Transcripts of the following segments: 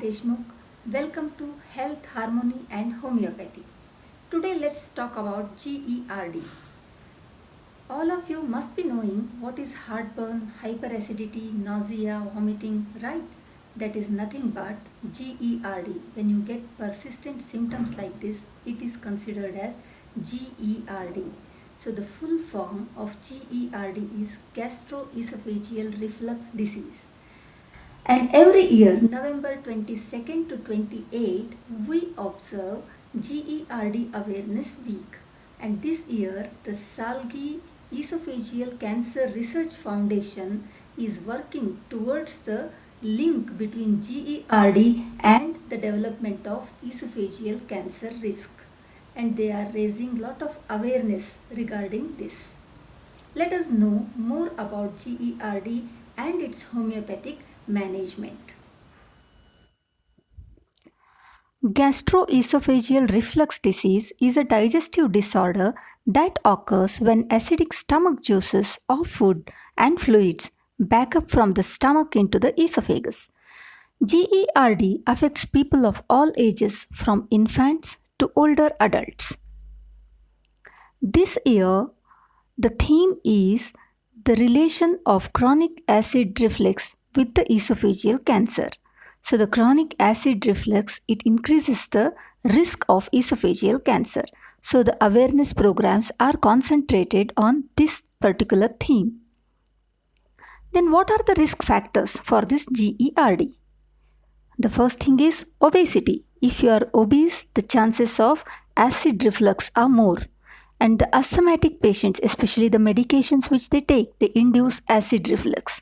Deshmukh. Welcome to Health, Harmony and Homeopathy. Today let's talk about GERD. All of you must be knowing what is heartburn, hyperacidity, nausea, vomiting, right? That is nothing but GERD. When you get persistent symptoms like this, it is considered as GERD. So the full form of GERD is gastroesophageal reflux disease. And every year, November 22nd to 28, we observe GERD Awareness Week. And this year, the Salgi Esophageal Cancer Research Foundation is working towards the link between GERD and the development of esophageal cancer risk. And they are raising lot of awareness regarding this. Let us know more about GERD and its homeopathic management. Gastroesophageal reflux disease is a digestive disorder that occurs when acidic stomach juices or food and fluids back up from the stomach into the esophagus. GERD affects people of all ages from infants to older adults. This year, the theme is the relation of chronic acid reflux with the esophageal cancer. So the chronic acid reflux, it increases the risk of esophageal cancer. So the awareness programs are concentrated on this particular theme. Then what are the risk factors for this GERD? The first thing is obesity. If you are obese, the chances of acid reflux are more. And the asthmatic patients, especially the medications which they take, they induce acid reflux.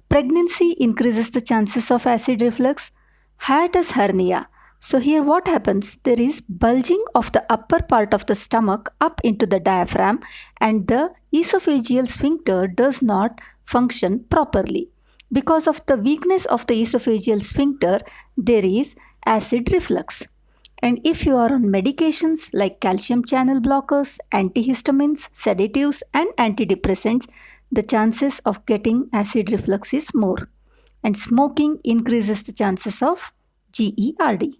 Pregnancy increases the chances of acid reflux. Hiatus hernia. So here what happens? There is bulging of the upper part of the stomach up into the diaphragm and the esophageal sphincter does not function properly. Because of the weakness of the esophageal sphincter, there is acid reflux. And if you are on medications like calcium channel blockers, antihistamines, sedatives and antidepressants, the chances of getting acid reflux is more. And smoking increases the chances of GERD.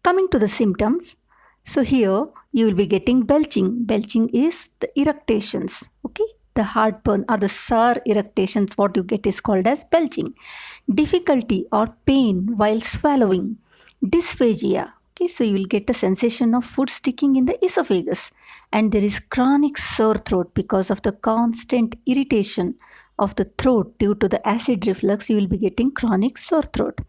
Coming to the symptoms, so here you will be getting belching. Belching is the eructations, okay? The heartburn or the sour eructations, what you get is called as belching. Difficulty or pain while swallowing. Dysphagia, okay, so you will get a sensation of food sticking in the esophagus. And there is chronic sore throat because of the constant irritation of the throat due to the acid reflux, you will be getting chronic sore throat.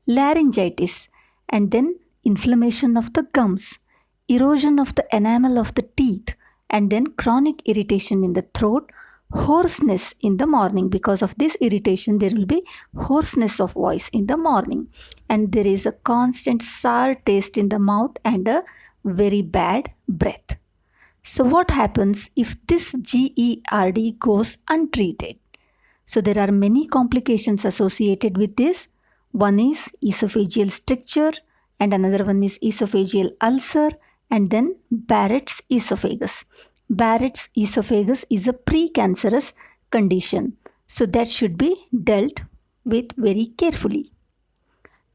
Laryngitis, and then inflammation of the gums, erosion of the enamel of the teeth, and then chronic irritation in the throat, hoarseness in the morning. Because of this irritation, there will be hoarseness of voice in the morning. And there is a constant sour taste in the mouth and a very bad breath. So what happens if this GERD goes untreated? So there are many complications associated with this. One is esophageal stricture and another one is esophageal ulcer and then Barrett's esophagus. Barrett's esophagus is a precancerous condition. So that should be dealt with very carefully.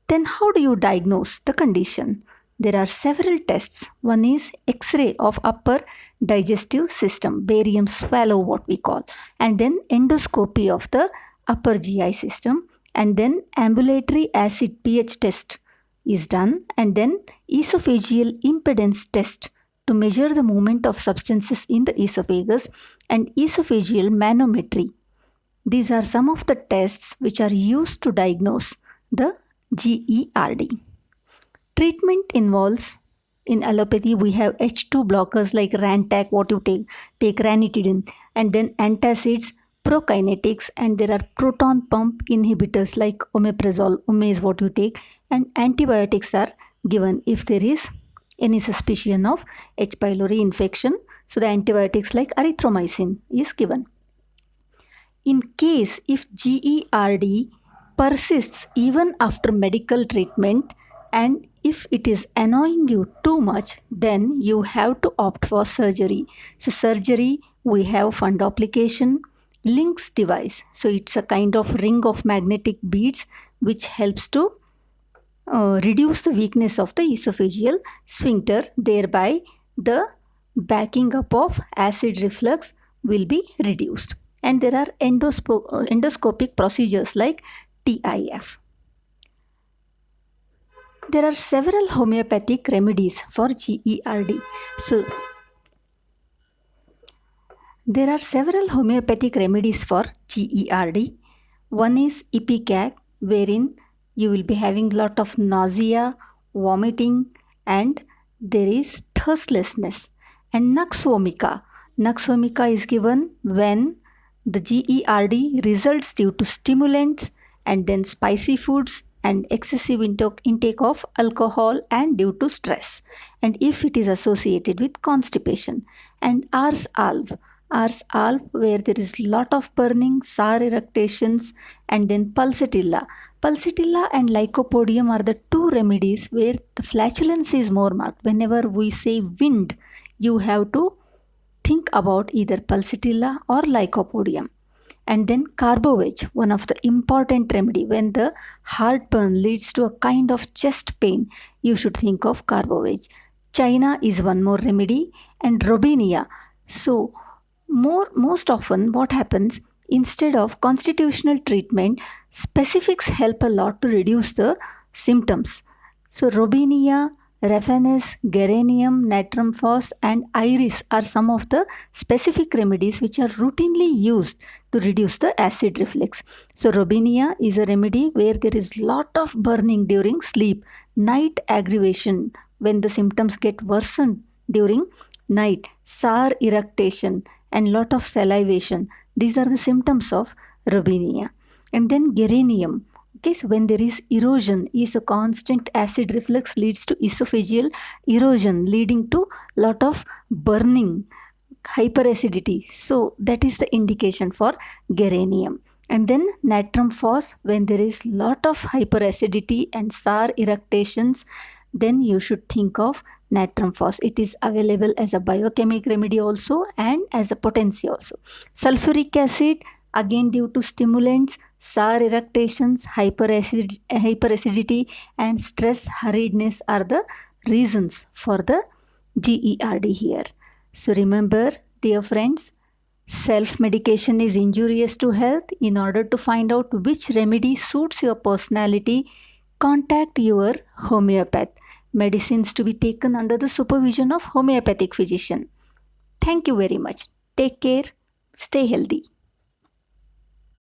Then how do you diagnose the condition? There are several tests. One is X-ray of upper digestive system, barium swallow what we call, and then endoscopy of the upper GI system, and then ambulatory acid pH test is done, and then esophageal impedance test to measure the movement of substances in the esophagus, and esophageal manometry. These are some of the tests which are used to diagnose the GERD. Treatment involves, in allopathy we have H2 blockers like Rantac, what you take ranitidine, and then antacids, prokinetics, and there are proton pump inhibitors like omeprazole, is what you take, and antibiotics are given if there is any suspicion of H. pylori infection. So the antibiotics like erythromycin is given. In case if GERD persists even after medical treatment and if it is annoying you too much, then you have to opt for surgery. So surgery, we have fundoplication, Link's device. So it's a kind of ring of magnetic beads which helps to reduce the weakness of the esophageal sphincter, thereby the backing up of acid reflux will be reduced. And there are endoscopic procedures like TIF. There are several homeopathic remedies for GERD. So there are several homeopathic remedies for GERD. One is Ipecac, wherein you will be having lot of nausea, vomiting, and there is thirstlessness. And Nux vomica. Nux vomica is given when the GERD results due to stimulants and then spicy foods and excessive intake of alcohol and due to stress, and if it is associated with constipation. And Ars alb. Ars alb, where there is lot of burning, sour eructations, and then pulsatilla. Pulsatilla and lycopodium are the two remedies where the flatulence is more marked. Whenever we say wind, you have to think about either pulsatilla or lycopodium. And then carbovage, one of the important remedy. When the heartburn leads to a kind of chest pain, you should think of carbovage. China is one more remedy, and Robinia. So most often what happens, instead of constitutional treatment, specifics help a lot to reduce the symptoms. So Robinia, Raphanus, Geranium, Natrum Phos, and Iris are some of the specific remedies which are routinely used to reduce the acid reflux. So Robinia is a remedy where there is lot of burning during sleep, night aggravation when the symptoms get worsened during night, sour eructation, and lot of salivation. These are the symptoms of Robinia. And then Geranium. Okay, so when there is erosion, is a constant acid reflux leads to esophageal erosion, leading to lot of burning, hyperacidity. So that is the indication for Geranium. And then Natrum Phos, when there is lot of hyperacidity and sour eructations, then you should think of Natrum Phos. It is available as a biochemic remedy also and as a potency also. Sulfuric acid, again due to stimulants, sour eructations, hyperacidity, and stress, hurriedness are the reasons for the GERD here. So remember, dear friends, self-medication is injurious to health. In order to find out which remedy suits your personality, contact your homeopath. Medicines to be taken under the supervision of homeopathic physician. Thank you very much. Take care. Stay healthy.